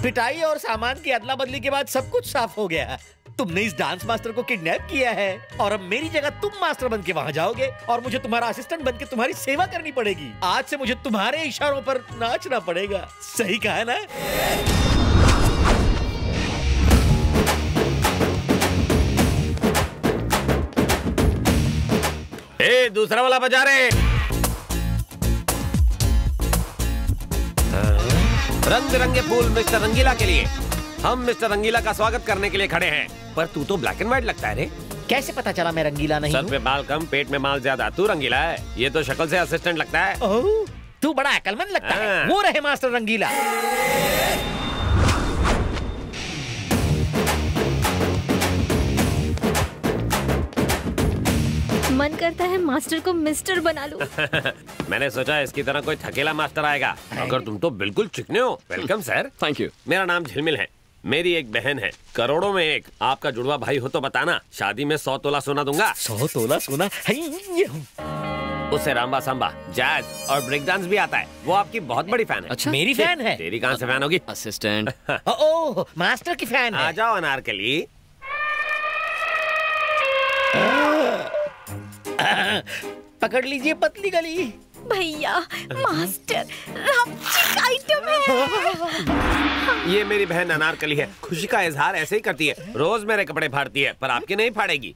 पिटाई और सामान की अदला बदली के बाद सब कुछ साफ हो गया। तुमने इस डांस मास्टर को किडनैप किया है और अब मेरी जगह तुम मास्टर बन के वहाँ जाओगे और मुझे तुम्हारा असिस्टेंट बन के तुम्हारी सेवा करनी पड़ेगी। आज से मुझे तुम्हारे इशारों पर नाचना पड़ेगा। सही कहा ना? ए, दूसरा वाला बजा रहे। रंग बिरंगे फूल मिस्टर रंगीला के लिए। हम मिस्टर रंगीला का स्वागत करने के लिए खड़े हैं। पर तू तो ब्लैक एंड व्हाइट लगता है रे। कैसे पता चला मैं रंगीला नहीं? सर पे बाल कम, पेट में माल ज्यादा। तू रंगीला है, ये तो शक्ल से असिस्टेंट लगता है। ओह, तू बड़ा अकलमंद लगता है। वो रहे मास्टर रंगीला। मन करता है मास्टर को मिस्टर बना लूं। मैंने सोचा इसकी तरह कोई थकेला मास्टर आएगा, मगर तुम तो बिल्कुल चिकने हो। Welcome sir. Thank you. मेरा नाम झिलमिल है। मेरी एक बहन है, करोड़ों में एक। आपका जुड़वा भाई हो तो बताना, शादी में 100 तोला सोना दूंगा। 100 तोला सोना? उसे रामबा सांबा, जैज और ब्रेक डांस भी आता है। वो आपकी बहुत बड़ी फैन है। अच्छा, मेरी फैन है? तेरी कहाँ से फैन होगी? असिस्टेंट। ओह, मास्टर की फैन है। आ जाओ अनारकली। पकड़ लीजिए पतली गली। भैया, मास्टर आइटम है। ये मेरी बहन अनारकली है। खुशी का इजहार ऐसे ही करती है। रोज मेरे कपड़े फाड़ती है, पर आपके नहीं फाड़ेगी।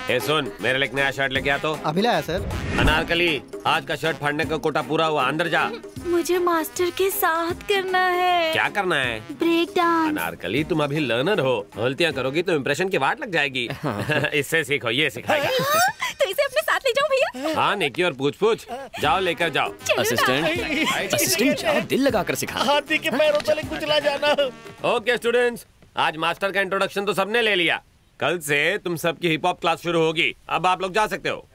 ए सुन, मेरे लिए एक नया शर्ट लेके आ तो। अभी लाया सर। अनारकली, आज का शर्ट फाड़ने का कोटा पूरा हुआ। अंदर जा। मुझे मास्टर के साथ करना है। क्या करना है? Break dance. अनारकली, तुम अभी लर्नर हो। गलतियाँ करोगी तो इम्प्रेशन की वाट लग जाएगी। इससे सीखो, ये सिखाएगा। तो इसे अपने साथ ले जाओ भैया। हाँ, नेकी और पूछ पूछ। जाओ, लेकर जाओ। असिस्टेंट जाओ, दिल लगाकर सिखा। हाथी के पैरों तले कुचला जाना। ओके स्टूडेंट्स, आज मास्टर का इंट्रोडक्शन तो सबने ले लिया। कल से तुम सबकी हिप हॉप क्लास शुरू होगी। अब आप लोग जा सकते हो।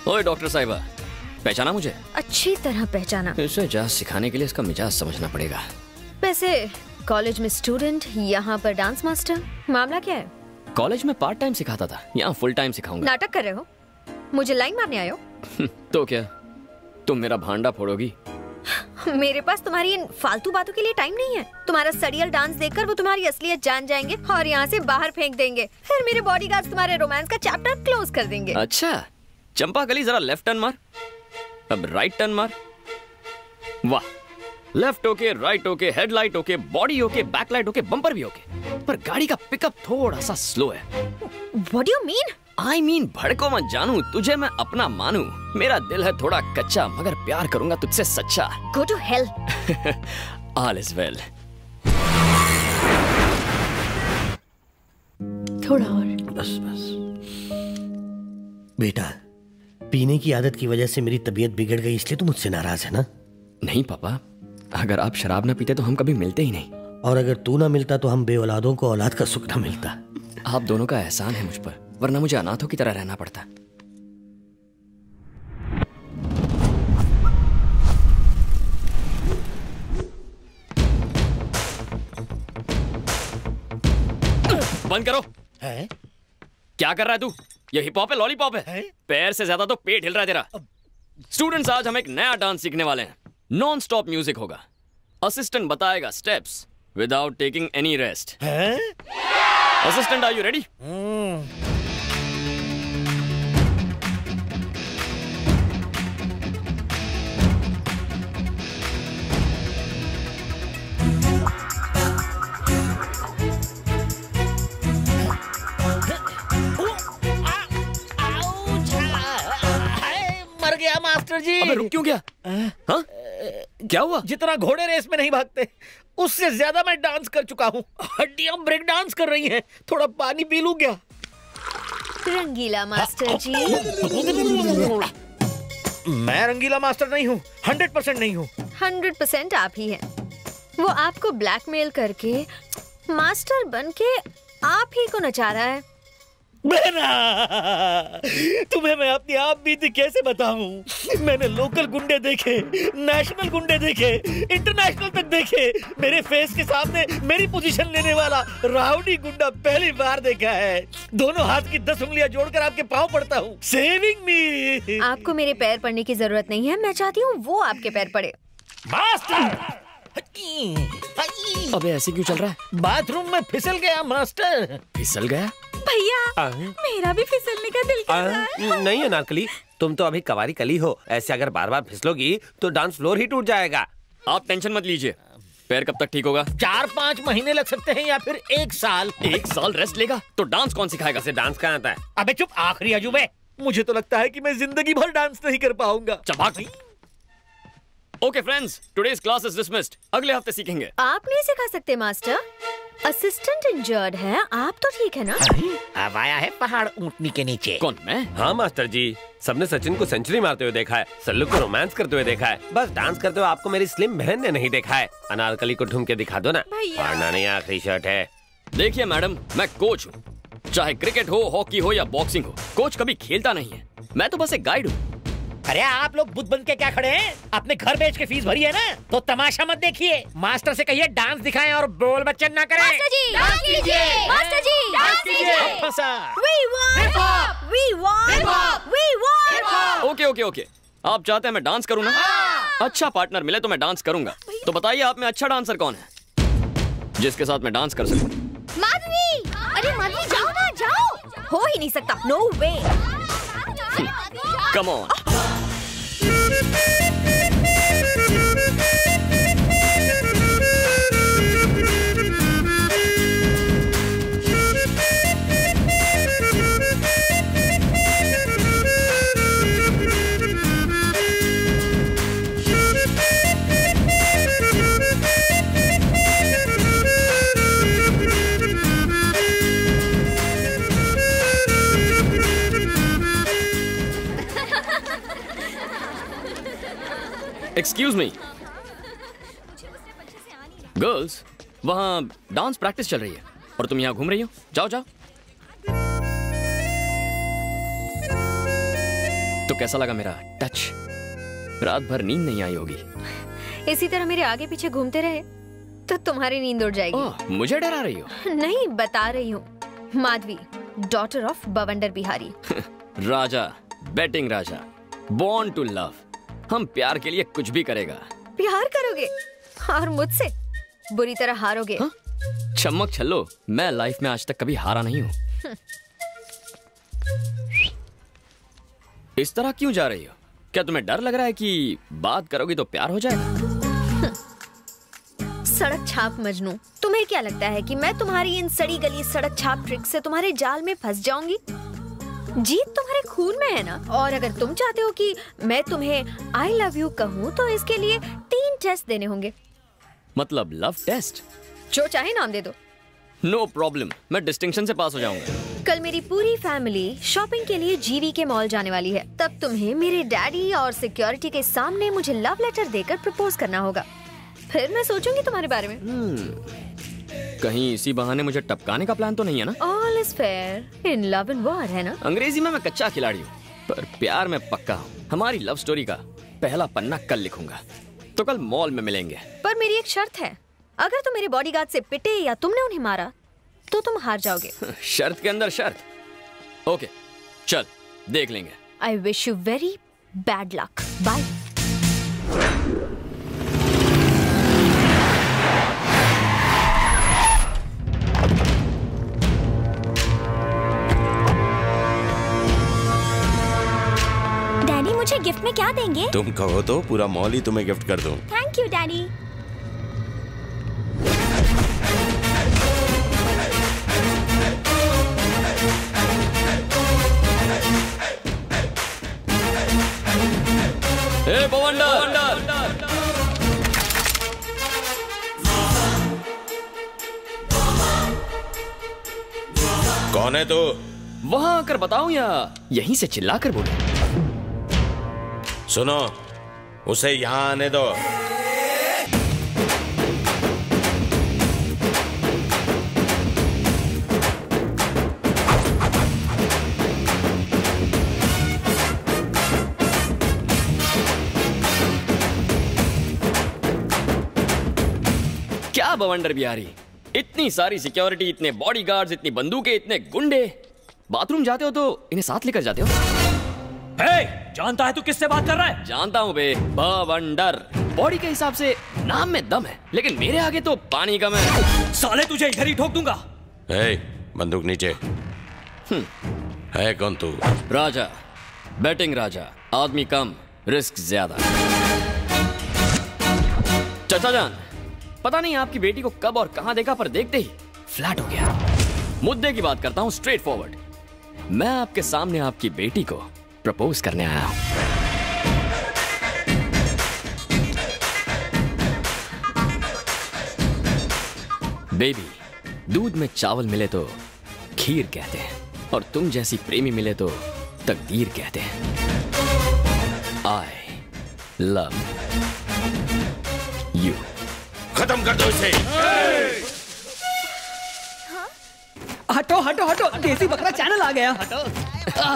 ओए डॉक्टर साहिबा, पहचाना मुझे? अच्छी तरह पहचाना। इसे जाज सिखाने के लिए इसका मिजाज समझना पड़ेगा। वैसे कॉलेज में स्टूडेंट, यहाँ पर डांस मास्टर। मामला क्या है? कॉलेज में पार्ट टाइम सिखाता था, यहाँ फुल टाइम सिखाऊंगा। नाटक कर रहे हो? मुझे लाइन मारने आए हो? तो क्या तुम मेरा भांडा फोड़ोगी? मेरे पास तुम्हारी इन फालतू बातों के लिए टाइम नहीं है। तुम्हारा सड़ियल डांस देखकर वो तुम्हारी असलियत जान जाएंगे और यहाँ से बाहर फेंक देंगे। फिर मेरे बॉडीगार्ड्स तुम्हारे रोमांस का चैप्टर क्लोज कर देंगे। अच्छा, चंपा कली, जरा लेफ्ट टर्न मार, अब राइट टर्न मार। वाह, left okay, right okay, headlight okay, body okay, backlight okay, bumper भी ओके, पर गाड़ी का पिकअप थोड़ा सा स्लो है। What do you mean? I mean, भड़को मत जानू, तुझे मैं अपना मानू। मेरा दिल है थोड़ा कच्चा, मगर प्यार करूंगा तुझसे सच्चा। Go to hell. All is well. थोड़ा और। बस बस। बेटा, पीने की आदत की वजह से मेरी तबीयत बिगड़ गई, इसलिए तू मुझसे नाराज है ना? नहीं पापा, अगर आप शराब ना पीते तो हम कभी मिलते ही नहीं। और अगर तू ना मिलता तो हम बेऔलादों को औलाद का सुख ना मिलता। आप दोनों का एहसान है मुझ पर, वरना मुझे अनाथों की तरह रहना पड़ता। बंद करो। है? क्या कर रहा है तू? ये हिप हॉप है, लॉलीपॉप है? पैर से ज्यादा तो पेट हिल रहा है तेरा। स्टूडेंट्स, आज हम एक नया डांस सीखने वाले हैं। नॉन स्टॉप म्यूजिक होगा। असिस्टेंट बताएगा steps without taking any rest. Assistant, are you ready? मर गया मास्टर जी। अबे रुक क्यों गया? हाँ? क्या हुआ? जितना घोड़े रेस में नहीं भागते उससे ज्यादा मैं डांस कर चुका हूँ। हड्डियां ब्रेक डांस कर रही हैं। थोड़ा पानी पी लूं क्या? रंगीला मास्टर जी। मैं रंगीला मास्टर नहीं हूँ, 100% नहीं हूँ। 100% आप ही हैं। वो आपको ब्लैकमेल करके मास्टर बन के आप ही को नचा रहा है। बहना, तुम्हें मैं अपनी आप बीती कैसे बताऊं? मैंने लोकल गुंडे देखे, नेशनल गुंडे देखे, इंटरनेशनल तक देखे। मेरे फेस के सामने मेरी पोजीशन लेने वाला राउडी गुंडा पहली बार देखा है। दोनों हाथ की 10 उंगलियां जोड़कर आपके पाँव पड़ता हूँ। सेविंग मी। आपको मेरे पैर पड़ने की जरूरत नहीं है, मैं चाहती हूँ वो आपके पैर पड़े। मास्टर! अबे ऐसे क्यों चल रहा है? बाथरूम में फिसल गया मास्टर। फिसल गया? भैया, मेरा भी फिसलने का दिल कर रहा है। नहीं अनारकली, तुम तो अभी कवारी कली हो। ऐसे अगर बार बार फिसलोगी तो डांस फ्लोर ही टूट जाएगा। आप टेंशन मत लीजिए। पैर कब तक ठीक होगा? 4-5 महीने लग सकते हैं या फिर 1 साल। 1 साल रेस्ट लेगा तो डांस कौन सिखाएगा? इसे डांस कहाँ आता है? अबे चुप, आखिरी अजूबे। मुझे तो लगता है कि मैं जिंदगी भर डांस नहीं कर पाऊंगा। चबाक। Okay friends, today's class is dismissed. अगले हफ्ते सीखेंगे। आप नहीं सिखा सकते मास्टर, असिस्टेंट इंजर्ड है। आप तो ठीक है ना? अब आया है पहाड़ ऊंटनी के नीचे। कौन, मैं? हाँ मास्टर जी, सबने सचिन को सेंचुरी मारते हुए देखा है, सल्लू को रोमांस करते हुए देखा है, बस डांस करते हुए आपको मेरी स्लिम बहन ने नहीं देखा है। अनारकली को ढूंढ के दिखा दो ना। पढ़ना नहीं, आखिरी शर्ट है। देखिए मैडम, मैं कोच हूँ। चाहे क्रिकेट हो, हॉकी हो या बॉक्सिंग हो, कोच कभी खेलता नहीं है। मैं तो बस एक गाइड हूँ। अरे आप लोग बुद्ध बन के क्या खड़े हैं? अपने घर बेच के फीस भरी है ना, तो तमाशा मत देखिए। मास्टर से कहिए डांस दिखाएं और बोल बच्चन ना करें। मास्टर जी, डांस कीजिए। मास्टर जी, डांस कीजिए। फंसा। We want hip hop, we want hip hop, we want hip hop। Okay, आप चाहते हैं मैं डांस करूँ ना? अच्छा पार्टनर मिले तो मैं डांस करूंगा। तो बताइए आप में अच्छा डांसर कौन है जिसके साथ मैं डांस कर सकूं? माधवी, अरे माधवी जाओ ना, जाओ। हो ही नहीं सकता, no way. Come on. Excuse me girls, वहाँ डांस प्रैक्टिस चल रही है और तुम यहाँ घूम रही हो। जाओ जाओ। तो कैसा लगा मेरा टच? रात भर नींद नहीं आई होगी। इसी तरह मेरे आगे पीछे घूमते रहे तो तुम्हारी नींद उड़ जाएगी। ओह, मुझे डरा रही हो? नहीं, बता रही हूँ। Madhavi, daughter of Bawandar Bihari. Raja, batting Raja, born to love. हम प्यार के लिए कुछ भी करेगा। प्यार करोगे और मुझसे बुरी तरह हारोगे। हाँ? चमक छल्लो, मैं लाइफ में आज तक कभी हारा नहीं हूँ। इस तरह क्यों जा रही हो? क्या तुम्हें डर लग रहा है कि बात करोगी तो प्यार हो जाएगा? सड़क छाप मजनू, तुम्हें क्या लगता है कि मैं तुम्हारी इन सड़ी गली सड़क छाप ट्रिक से तुम्हारे जाल में फंस जाऊंगी? जीत तुम्हारे खून में है ना। और अगर तुम चाहते हो कि मैं तुम्हें आई लव यू कहूँ तो इसके लिए 3 टेस्ट देने होंगे। मतलब लव टेस्ट? जो चाहे नाम दे दो। नो प्रॉब्लम, मैं डिस्टिंक्शन से पास हो जाऊंगा। कल मेरी पूरी फैमिली शॉपिंग के लिए जीवी के मॉल जाने वाली है। तब तुम्हें मेरे डैडी और सिक्योरिटी के सामने मुझे लव लेटर देकर प्रपोज करना होगा। फिर मैं सोचूंगी तुम्हारे बारे में। कहीं इसी बहाने मुझे टपकाने का प्लान तो नहीं है ना? All is fair in love and war, है ना? अंग्रेजी में मैं कच्चा खिलाड़ी हूँ, पर प्यार में पक्का हूँ। हमारी लव स्टोरी का पहला पन्ना कल लिखूंगा, तो कल मॉल में मिलेंगे। पर मेरी एक शर्त है, अगर तुम मेरे बॉडीगार्ड से पिटे या तुमने उन्हें मारा तो तुम हार जाओगे। शर्त के अंदर शर्त। ओके, चल देख लेंगे। I wish you very bad luck. Bye. Daddy, मुझे गिफ्ट में क्या देंगे? तुम कहो तो पूरा मॉल ही तुम्हें गिफ्ट कर दूं। Thank you daddy. ए बवंडर, कौन है तू? वहां आकर बताऊं या यहीं से चिल्लाकर बोलूं? सुनो, उसे यहाँ आने दो। बवंडर बिहारी, इतनी सारी सिक्योरिटी, इतने बॉडीगार्ड्स, इतनी बंदूकें, इतने गुंडे, बाथरूम जाते हो तो इन्हें साथ लेकर जाते हो? जानता है तू किससे बात कर रहा है? जानता हूँ बे, बवंडर। बॉडी के हिसाब से नाम में दम है, लेकिन मेरे आगे तो पानी कम है। साले तुझे इधर ही ठोक दूंगा। बंदूक नीचे। है कौन तू? राजा, बैटिंग राजा, आदमी कम, रिस्क ज्यादा। चाचा जान, पता नहीं आपकी बेटी को कब और कहां देखा, पर देखते ही फ्लैट हो गया। मुद्दे की बात करता हूं, स्ट्रेट फॉरवर्ड। मैं आपके सामने आपकी बेटी को प्रपोज करने आया हूं। बेबी, दूध में चावल मिले तो खीर कहते हैं, और तुम जैसी प्रेमी मिले तो तकदीर कहते हैं। I love you. खत्म कर दो इसे। हटो हटो हटो, देसी बकरा चैनल आ गया।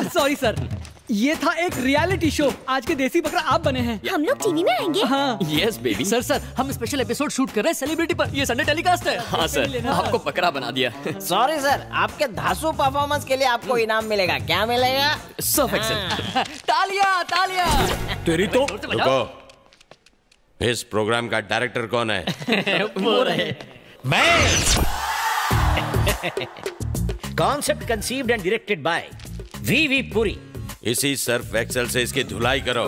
सॉरी सर, ये था एक रियलिटी शो। आज के देसी बकरा आप बने हैं। हम लोग टीवी में आएंगे? हाँ। Yes baby. सर हम स्पेशल एपिसोड शूट कर रहे हैं सेलिब्रिटी पर। ये संडे टेलीकास्ट है। हाँ सर, आपको बकरा बना दिया। सॉरी सर, आपके धांसू परफॉर्मेंस के लिए आपको इनाम मिलेगा। क्या मिलेगा? Surf Excel. तालियां तालियां। तेरी तो रुको, इस प्रोग्राम का डायरेक्टर कौन है? वो रहे मैं। Concept conceived and directed by V Puri. इसी सर्फ एक्सेल से इसकी धुलाई करो।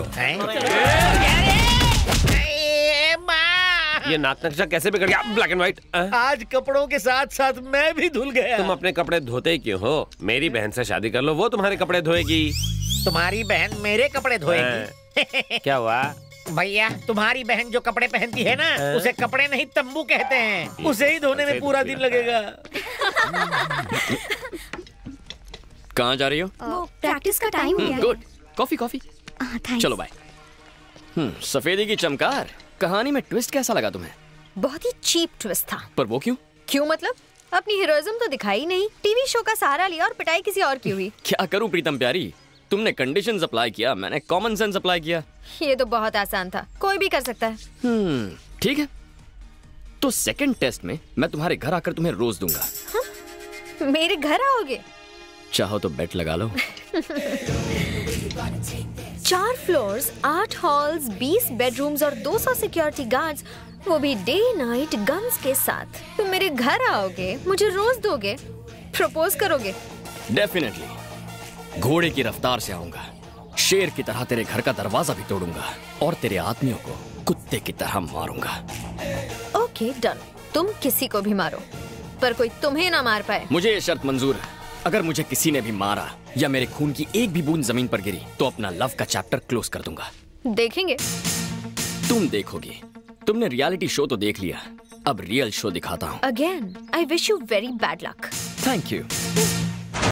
ये नाक नक्शा कैसे बिगड़ गया? Black and white. आज कपड़ों के साथ साथ मैं भी धुल गया। तुम अपने कपड़े धोते ही क्यों हो? मेरी बहन से शादी कर लो, वो तुम्हारे कपड़े धोएगी। तुम्हारी बहन मेरे कपड़े धोएगी? क्या हुआ भैया? तुम्हारी बहन जो कपड़े पहनती है ना, उसे कपड़े नहीं तंबू कहते हैं। उसे ही धोने में पूरा दिन लगेगा। कहाँ जा रही हो? प्रैक्टिस का टाइम हो गया। गुड। Coffee coffee. चलो बाय। सफेदी की चमकार, कहानी में ट्विस्ट कैसा लगा तुम्हें? बहुत ही चीप ट्विस्ट था। पर वो क्यों? क्यों मतलब? अपनी हीरोइज्म तो दिखाई नहीं, टीवी शो का सहारा लिया और पिटाई किसी और की हुई। क्या करूं प्रीतम प्यारी, तुमने कंडीशंस अप्लाई किया, मैंने कॉमन सेंस अप्लाई किया। ये तो बहुत आसान था, कोई भी कर सकता है। ठीक है, तो सेकंड टेस्ट में मैं तुम्हारे घर आकर तुम्हें रोज दूंगा। मेरे घर आओगे? चाहो तो बेट लगा लो। 4 फ्लोर्स, 8 हॉल्स, 20 बेडरूम्स और 200 सिक्योरिटी गार्ड्स, वो भी डे नाइट गन्स के साथ। तुम मेरे घर आओगे, मुझे रोज दोगे, प्रपोज करोगे? डेफिनेटली। घोड़े की रफ्तार से आऊंगा, शेर की तरह तेरे घर का दरवाजा भी तोड़ूंगा और तेरे आदमियों को कुत्ते की तरह मारूंगा। ओके डन, तुम किसी को भी मारो, पर कोई तुम्हें ना मार पाए। मुझे ये शर्त मंजूर है, अगर मुझे किसी ने भी मारा या मेरे खून की एक भी बूंद जमीन पर गिरी तो अपना लव का चैप्टर क्लोज कर दूंगा। देखेंगे। तुम देखोगी। तुमने रियलिटी शो तो देख लिया, अब रियल शो दिखाता हूँ। Again I wish you very bad luck. Thank you.